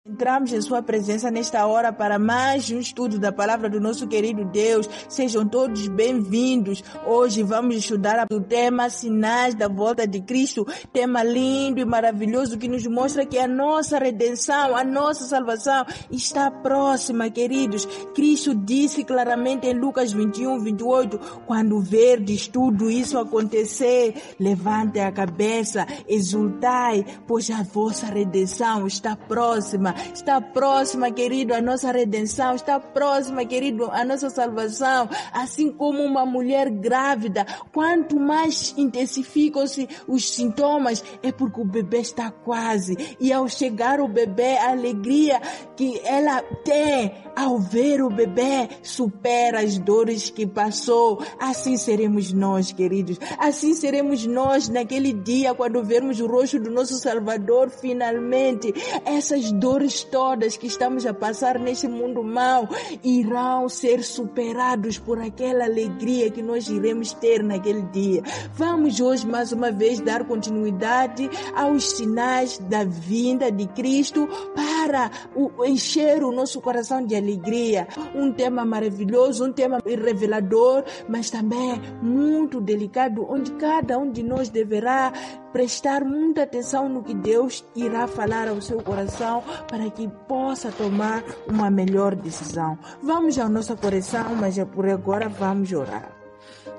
Entramos em sua presença nesta hora para mais um estudo da palavra do nosso querido Deus. Sejam todos bem-vindos. Hoje vamos estudar o tema Sinais da Volta de Cristo. Tema lindo e maravilhoso que nos mostra que a nossa redenção, a nossa salvação está próxima, queridos. Cristo disse claramente em Lucas 21:28, quando verdes tudo isso acontecer, levante a cabeça, exultai, pois a vossa redenção está próxima. Está próxima, querido, a nossa redenção. Está próxima, querido, a nossa salvação. Assim como uma mulher grávida, quanto mais intensificam-se os sintomas, é porque o bebê está quase. E ao chegar o bebê, a alegria que ela tem ao ver o bebê supera as dores que passou. Assim seremos nós, queridos. Assim seremos nós naquele dia, quando vermos o rosto do nosso Salvador finalmente. Essas dores todas que estamos a passar neste mundo mau irão ser superados por aquela alegria que nós iremos ter naquele dia. Vamos hoje mais uma vez dar continuidade aos sinais da vinda de Cristo para encher o nosso coração de alegria. Um tema maravilhoso, um tema revelador, mas também muito delicado, onde cada um de nós deverá prestar muita atenção no que Deus irá falar ao seu coração para que possa tomar uma melhor decisão. Vamos ao nosso coração, mas por agora vamos orar.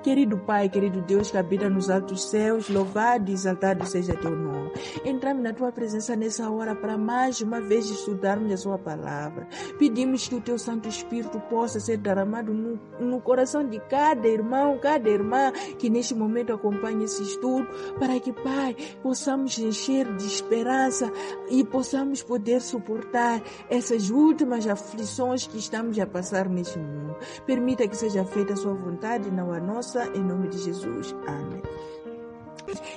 Querido Pai, querido Deus que habita nos altos céus, louvado e exaltado seja teu nome. Entramos na tua presença nessa hora para mais uma vez estudarmos a sua palavra. Pedimos que o teu Santo Espírito possa ser derramado no coração de cada irmão, cada irmã que neste momento acompanha esse estudo, para que, Pai, possamos encher de esperança e possamos poder suportar essas últimas aflições que estamos a passar neste mundo. Permita que seja feita a sua vontade, não a nossa, em nome de Jesus. Amém.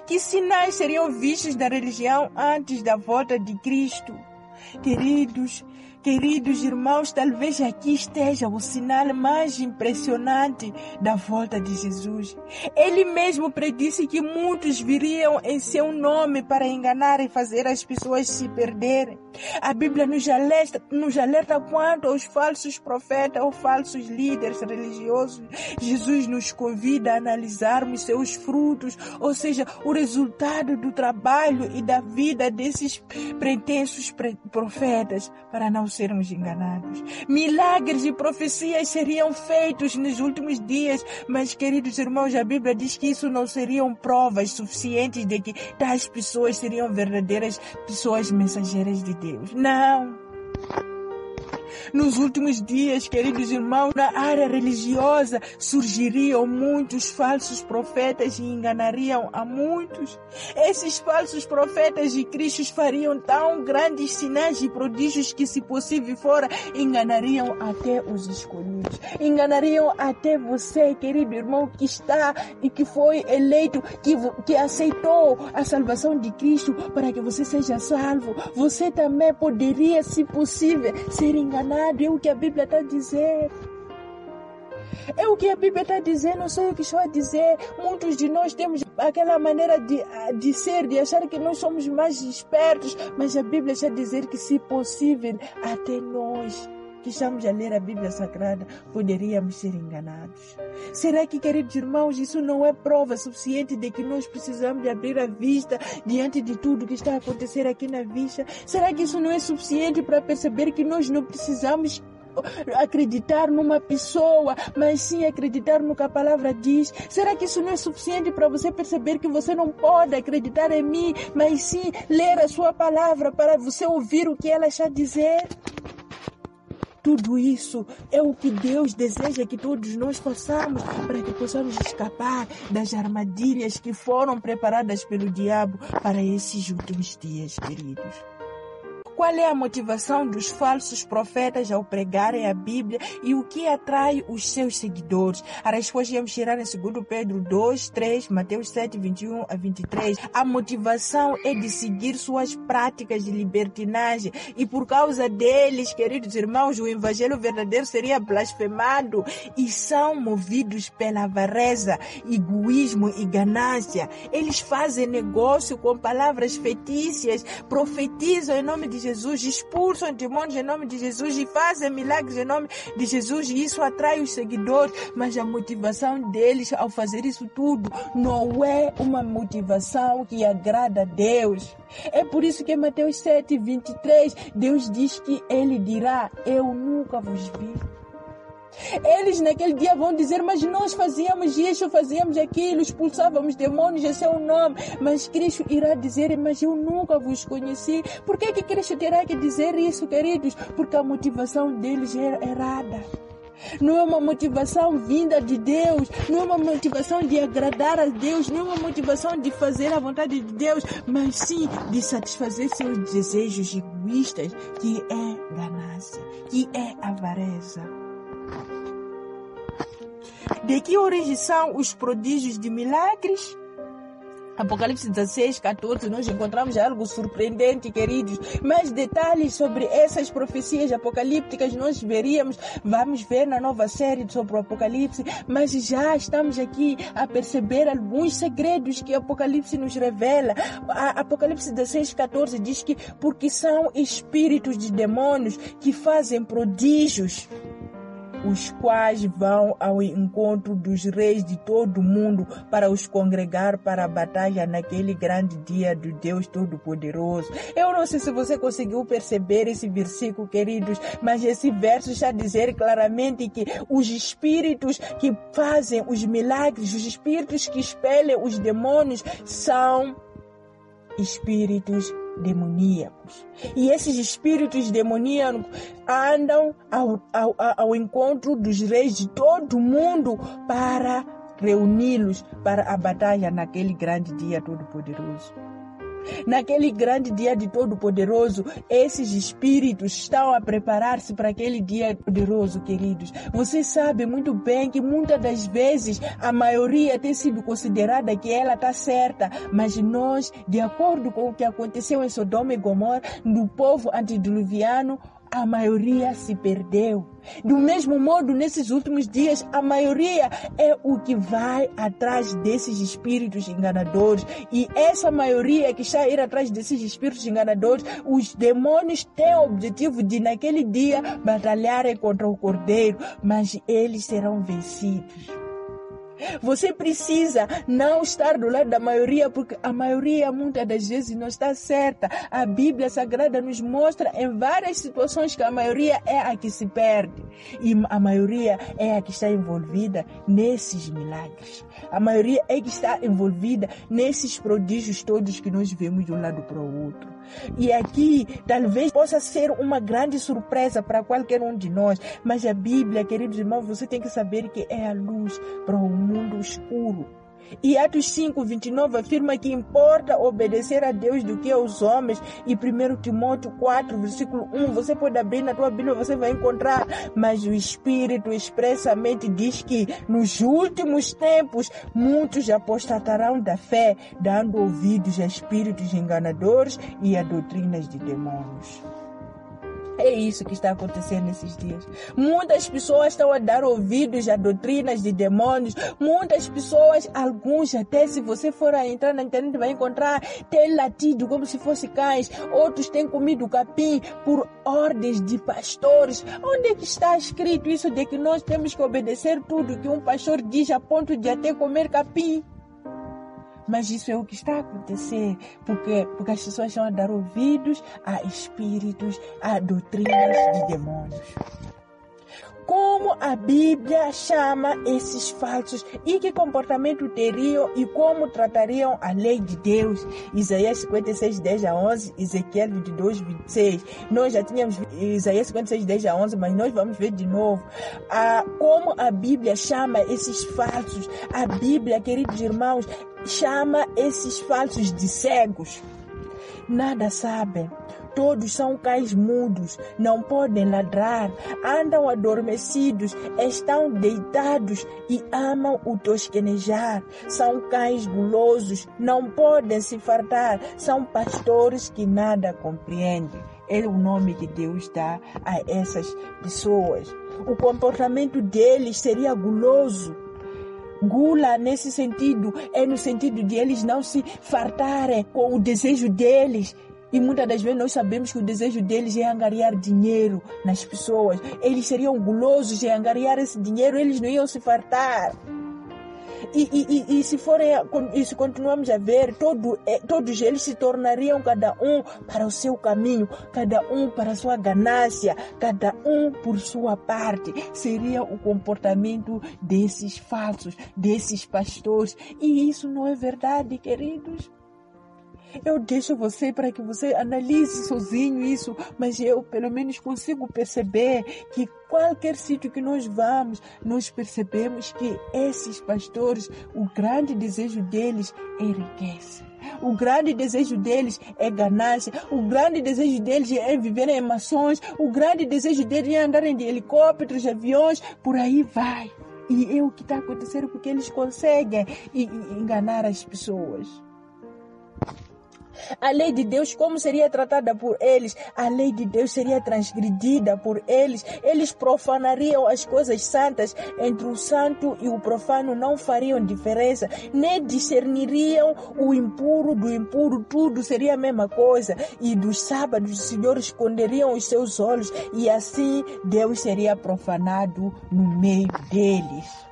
Que sinais seriam vistos da religião antes da volta de Cristo? Queridos irmãos, talvez aqui esteja o sinal mais impressionante da volta de Jesus. Ele mesmo predisse que muitos viriam em seu nome para enganar e fazer as pessoas se perderem. A Bíblia nos alerta quanto aos falsos profetas ou falsos líderes religiosos. Jesus nos convida a analisarmos seus frutos, ou seja, o resultado do trabalho e da vida desses pretensos profetas, para não sermos enganados. Milagres e profecias seriam feitos nos últimos dias, mas, queridos irmãos, a Bíblia diz que isso não seriam provas suficientes de que tais pessoas seriam verdadeiras pessoas mensageiras de Deus. Não! Nos últimos dias, queridos irmãos, na área religiosa surgiriam muitos falsos profetas e enganariam a muitos. Esses falsos profetas de Cristo fariam tão grandes sinais e prodígios que, se possível fora, enganariam até os escolhidos. Enganariam até você, querido irmão, que está e que foi eleito, que aceitou a salvação de Cristo para que você seja salvo. Você também poderia, se possível, ser enganado. É o que a Bíblia está dizendo. É o que a Bíblia está dizendo, não sou eu que estou a dizer. Muitos de nós temos aquela maneira de ser, de achar que nós somos mais espertos, mas a Bíblia está a dizer que, se possível, até nós que estamos a ler a Bíblia Sagrada poderíamos ser enganados. Será que, queridos irmãos, isso não é prova suficiente de que nós precisamos de abrir a vista diante de tudo que está a acontecer aqui na vista? Será que isso não é suficiente para perceber que nós não precisamos acreditar numa pessoa, mas sim acreditar no que a palavra diz? Será que isso não é suficiente para você perceber que você não pode acreditar em mim, mas sim ler a sua palavra para você ouvir o que ela está a dizer? Tudo isso é o que Deus deseja que todos nós façamos, para que possamos escapar das armadilhas que foram preparadas pelo diabo para esses últimos dias, queridos. Qual é a motivação dos falsos profetas ao pregarem a Bíblia e o que atrai os seus seguidores? A resposta vamos tirar em 2 Pedro 2, 3, Mateus 7, 21 a 23. A motivação é de seguir suas práticas de libertinagem e por causa deles, queridos irmãos, o evangelho verdadeiro seria blasfemado, e são movidos pela avareza, egoísmo e ganância. Eles fazem negócio com palavras fetícias, profetizam em nome de Jesus Jesus, expulsam demônios em nome de Jesus e fazem milagres em nome de Jesus, e isso atrai os seguidores, mas a motivação deles ao fazer isso tudo não é uma motivação que agrada a Deus. É por isso que em Mateus 7:23, Deus diz que Ele dirá: eu nunca vos vi. Eles naquele dia vão dizer: mas nós fazíamos isso, fazíamos aquilo, expulsávamos demônios, esse é o nome. Mas Cristo irá dizer: mas eu nunca vos conheci. Por que Cristo terá que dizer isso, queridos? Porque a motivação deles é errada. Não é uma motivação vinda de Deus, não é uma motivação de agradar a Deus, não é uma motivação de fazer a vontade de Deus, mas sim de satisfazer seus desejos egoístas, que é ganância, que é avareza. De que origem são os prodígios de milagres? Apocalipse 16:14, nós encontramos algo surpreendente, queridos. Mais detalhes sobre essas profecias apocalípticas nós vamos ver na nova série sobre o Apocalipse, mas já estamos aqui a perceber alguns segredos que o Apocalipse nos revela. Apocalipse 16:14 diz que porque são espíritos de demônios que fazem prodígios, os quais vão ao encontro dos reis de todo o mundo para os congregar para a batalha naquele grande dia do Deus Todo-Poderoso. Eu não sei se você conseguiu perceber esse versículo, queridos, mas esse verso está a dizer claramente que os espíritos que fazem os milagres, os espíritos que expelem os demônios, são espíritos demoníacos. E esses espíritos demoníacos andam ao encontro dos reis de todo o mundo para reuni-los para a batalha naquele grande dia todo-poderoso. Naquele grande dia de Todo-Poderoso, esses espíritos estão a preparar-se para aquele dia poderoso, queridos. Você sabe muito bem que muitas das vezes a maioria tem sido considerada que ela está certa, mas nós, de acordo com o que aconteceu em Sodoma e Gomorra, no povo antediluviano, a maioria se perdeu. Do mesmo modo, nesses últimos dias, a maioria é o que vai atrás desses espíritos enganadores. E essa maioria que está a ir atrás desses espíritos enganadores, os demônios têm o objetivo de, naquele dia, batalharem contra o Cordeiro, mas eles serão vencidos. Você precisa não estar do lado da maioria, porque a maioria muitas das vezes não está certa. A Bíblia Sagrada nos mostra em várias situações que a maioria é a que se perde. E a maioria é a que está envolvida nesses milagres. A maioria é que está envolvida nesses prodígios todos que nós vemos de um lado para o outro. E aqui talvez possa ser uma grande surpresa para qualquer um de nós, mas a Bíblia, queridos irmãos, você tem que saber que é a luz para o mundo escuro. E Atos 5:29 afirma que importa obedecer a Deus do que aos homens. E 1 Timóteo 4:1, você pode abrir na tua Bíblia, você vai encontrar. Mas o Espírito expressamente diz que nos últimos tempos muitos apostatarão da fé, dando ouvidos a espíritos enganadores e a doutrinas de demônios. É isso que está acontecendo nesses dias. Muitas pessoas estão a dar ouvidos a doutrinas de demônios. Muitas pessoas, alguns até, se você for a entrar na internet, vai encontrar, têm latido como se fossem cães. Outros têm comido capim por ordens de pastores. Onde é que está escrito isso de que nós temos que obedecer tudo que um pastor diz a ponto de até comer capim? Mas isso é o que está a acontecer, porque as pessoas estão a dar ouvidos a espíritos, a doutrinas de demônios. Como a Bíblia chama esses falsos e que comportamento teriam e como tratariam a lei de Deus? Isaías 56:10-11, Ezequiel 22:26. Nós já tínhamos Isaías 56:10-11, mas nós vamos ver de novo. Como a Bíblia chama esses falsos? A Bíblia, queridos irmãos, chama esses falsos de cegos. Nada sabem. Todos são cães mudos, não podem ladrar, andam adormecidos, estão deitados e amam o tosquenejar. São cães gulosos, não podem se fartar, são pastores que nada compreendem. É o nome que Deus dá a essas pessoas. O comportamento deles seria guloso. Gula, nesse sentido, é no sentido de eles não se fartarem com o desejo deles. E muitas das vezes nós sabemos que o desejo deles é angariar dinheiro nas pessoas. Eles seriam gulosos em angariar esse dinheiro, eles não iam se fartar. E se continuamos a ver, todos eles se tornariam cada um para o seu caminho, cada um para a sua ganância, cada um por sua parte. Seria o comportamento desses falsos, desses pastores. E isso não é verdade, queridos. Eu deixo você para que você analise sozinho isso, mas eu pelo menos consigo perceber que qualquer sítio que nós vamos, nós percebemos que esses pastores, o grande desejo deles é riqueza. O grande desejo deles é ganância. O grande desejo deles é viver em mansões. O grande desejo deles é andarem de helicópteros, de aviões, por aí vai. E é o que está acontecendo porque eles conseguem enganar as pessoas. A lei de Deus, como seria tratada por eles? A lei de Deus seria transgredida por eles. Eles profanariam as coisas santas. Entre o santo e o profano não fariam diferença. Nem discerniriam o impuro do impuro. Tudo seria a mesma coisa. E dos sábados, os senhores esconderiam os seus olhos. E assim Deus seria profanado no meio deles.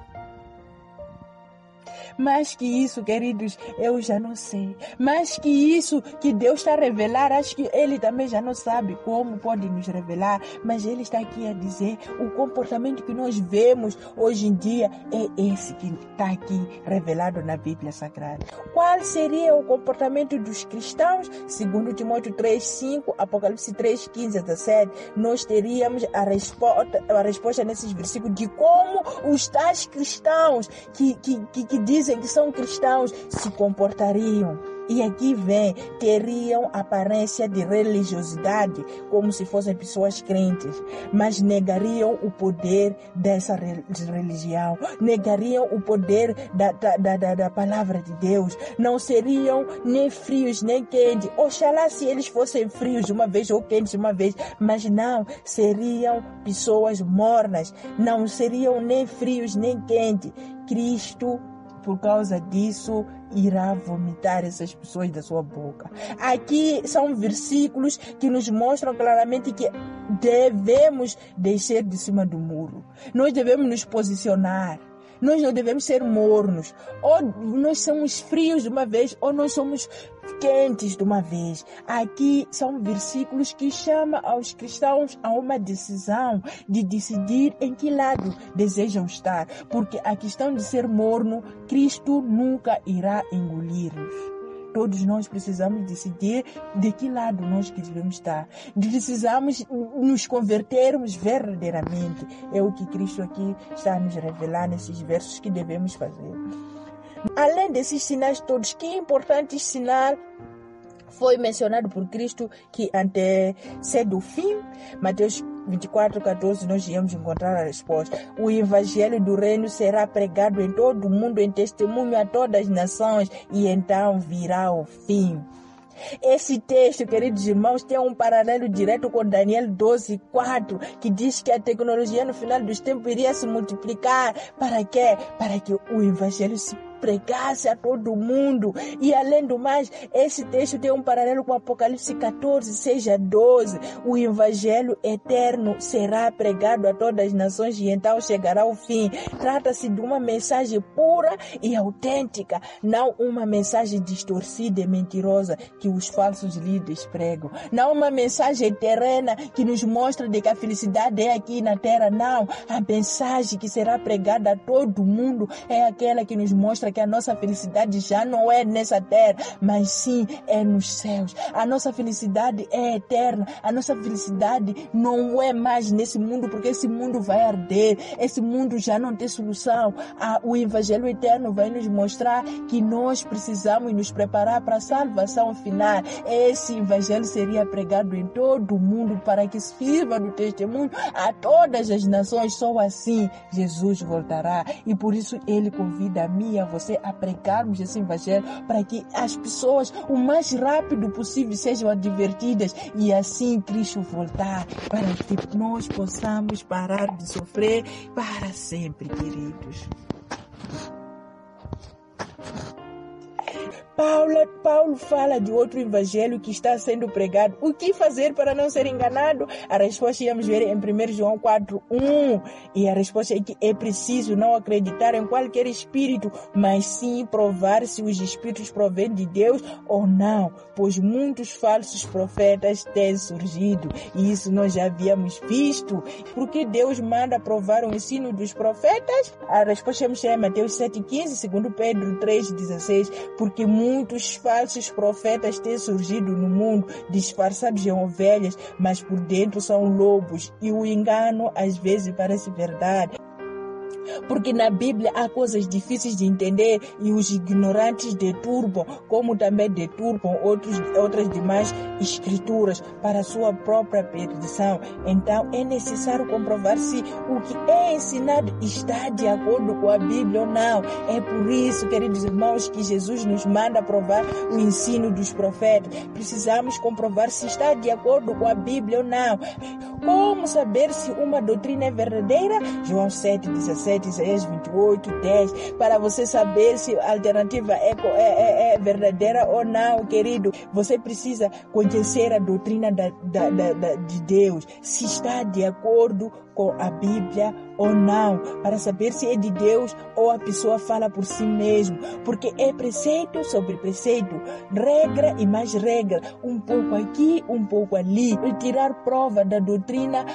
Mais que isso, queridos, eu já não sei. Mais que isso que Deus está a revelar, acho que Ele também já não sabe como pode nos revelar, mas Ele está aqui a dizer o comportamento que nós vemos hoje em dia é esse que está aqui revelado na Bíblia Sagrada. Qual seria o comportamento dos cristãos? Segundo Timóteo 3:5, Apocalipse 3:15 a 17, nós teríamos a resposta nesses versículos de como os tais cristãos que dizem que são cristãos se comportariam. E aqui vem, teriam aparência de religiosidade, como se fossem pessoas crentes, mas negariam o poder dessa religião, negariam o poder da palavra de Deus, não seriam nem frios nem quentes. Oxalá se eles fossem frios de uma vez ou quentes de uma vez, mas não, seriam pessoas mornas, não seriam nem frios nem quentes. Cristo, por causa disso, irá vomitar essas pessoas da sua boca. Aqui são versículos que nos mostram claramente que devemos descer de cima do muro. Nós devemos nos posicionar. Nós não devemos ser mornos. Ou nós somos frios de uma vez, ou nós somos quentes de uma vez. Aqui são versículos que chamam aos cristãos a uma decisão de decidir em que lado desejam estar. Porque a questão de ser morno, Cristo nunca irá engolir-nos. Todos nós precisamos decidir de que lado nós devemos estar. Precisamos nos convertermos verdadeiramente. É o que Cristo aqui está a nos revelar nesses versos que devemos fazer. Além desses sinais todos, que importante sinal foi mencionado por Cristo que antecede o fim? Mateus 24:14, nós íamos encontrar a resposta. O evangelho do reino será pregado em todo o mundo em testemunho a todas as nações e então virá o fim. Esse texto, queridos irmãos, tem um paralelo direto com Daniel 12:4, que diz que a tecnologia no final dos tempos iria se multiplicar. Para quê? Para que o evangelho se pregasse a todo mundo. E além do mais, esse texto tem um paralelo com Apocalipse 14:6-12. O evangelho eterno será pregado a todas as nações e então chegará o fim. Trata-se de uma mensagem pura e autêntica, não uma mensagem distorcida e mentirosa que os falsos líderes pregam. Não uma mensagem terrena que nos mostra de que a felicidade é aqui na terra. Não, a mensagem que será pregada a todo mundo é aquela que nos mostra que a nossa felicidade já não é nessa terra, mas sim é nos céus. A nossa felicidade é eterna. A nossa felicidade não é mais nesse mundo, porque esse mundo vai arder. Esse mundo já não tem solução. O evangelho eterno vai nos mostrar que nós precisamos nos preparar para a salvação final. Esse evangelho seria pregado em todo o mundo para que sirva de testemunho a todas as nações. Só assim Jesus voltará. E por isso ele convida a mim e a você a pregarmos esse evangelho para que as pessoas o mais rápido possível sejam advertidas e assim Cristo voltar, para que nós possamos parar de sofrer para sempre, queridos. Paulo fala de outro evangelho que está sendo pregado. O que fazer para não ser enganado? A resposta íamos ver em 1 João 4:1. E a resposta é que é preciso não acreditar em qualquer espírito, mas sim provar se os espíritos provêm de Deus ou não, pois muitos falsos profetas têm surgido. E isso nós já havíamos visto. Por que Deus manda provar o ensino dos profetas? A resposta é Mateus 7:15, 2 Pedro 3:16, porque muitos falsos profetas têm surgido no mundo, disfarçados em ovelhas, mas por dentro são lobos, e o engano às vezes parece verdade. Porque na Bíblia há coisas difíceis de entender e os ignorantes deturbam, como também deturbam outras demais escrituras para a sua própria perdição. Então é necessário comprovar se o que é ensinado está de acordo com a Bíblia ou não. É por isso, queridos irmãos, que Jesus nos manda provar o ensino dos profetas. Precisamos comprovar se está de acordo com a Bíblia ou não. Como saber se uma doutrina é verdadeira? João 7:17, Isaías 28:10. Para você saber se a alternativa é verdadeira ou não, querido, você precisa conhecer a doutrina de Deus, se está de acordo com a Bíblia ou não, para saber se é de Deus ou a pessoa fala por si mesmo, porque é preceito sobre preceito, regra e mais regra, um pouco aqui, um pouco ali, e tirar prova da doutrina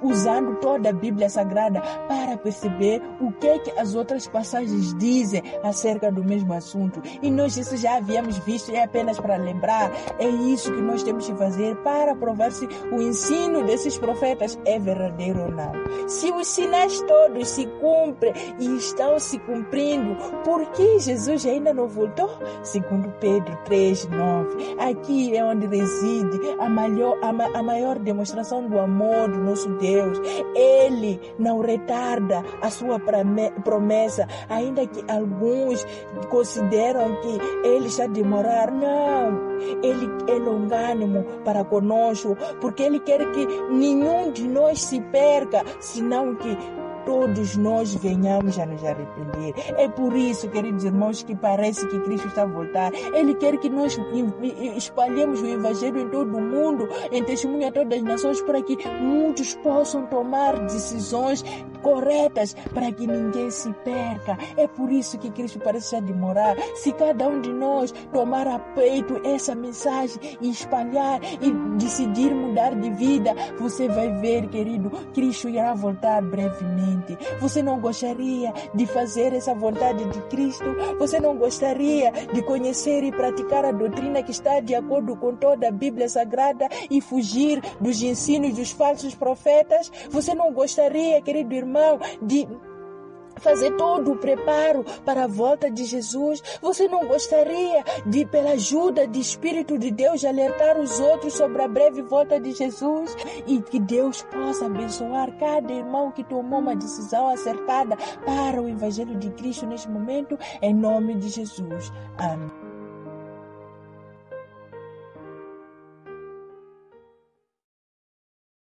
usando toda a Bíblia Sagrada para perceber o que as outras passagens dizem acerca do mesmo assunto. E nós isso já havíamos visto, é apenas para lembrar. É isso que nós temos que fazer para provar se o ensino desses profetas é verdadeiro ou não. Se os sinais todos se cumprem e estão se cumprindo, por que Jesus ainda não voltou? 2 Pedro 3:9. Aqui é onde reside a maior demonstração do amor do nosso Deus. Ele não retarda a sua promessa, ainda que alguns consideram que ele está a demorar. Não, ele é longânimo para conosco, porque ele quer que nenhum de nós se perca, senão que todos nós venhamos a nos arrepender. É por isso, queridos irmãos, que parece que Cristo está a voltar. Ele quer que nós espalhemos o Evangelho em todo o mundo, em testemunho a todas as nações, para que muitos possam tomar decisões corretas, para que ninguém se perca. É por isso que Cristo parece já demorar. Se cada um de nós tomar a peito essa mensagem e espalhar e decidir mudar de vida, você vai ver, querido, Cristo irá voltar brevemente. Você não gostaria de fazer essa vontade de Cristo? Você não gostaria de conhecer e praticar a doutrina que está de acordo com toda a Bíblia Sagrada e fugir dos ensinos dos falsos profetas? Você não gostaria, querido irmão, de fazer todo o preparo para a volta de Jesus? Você não gostaria de, pela ajuda do Espírito de Deus, alertar os outros sobre a breve volta de Jesus? E que Deus possa abençoar cada irmão que tomou uma decisão acertada para o Evangelho de Cristo neste momento, em nome de Jesus. Amém.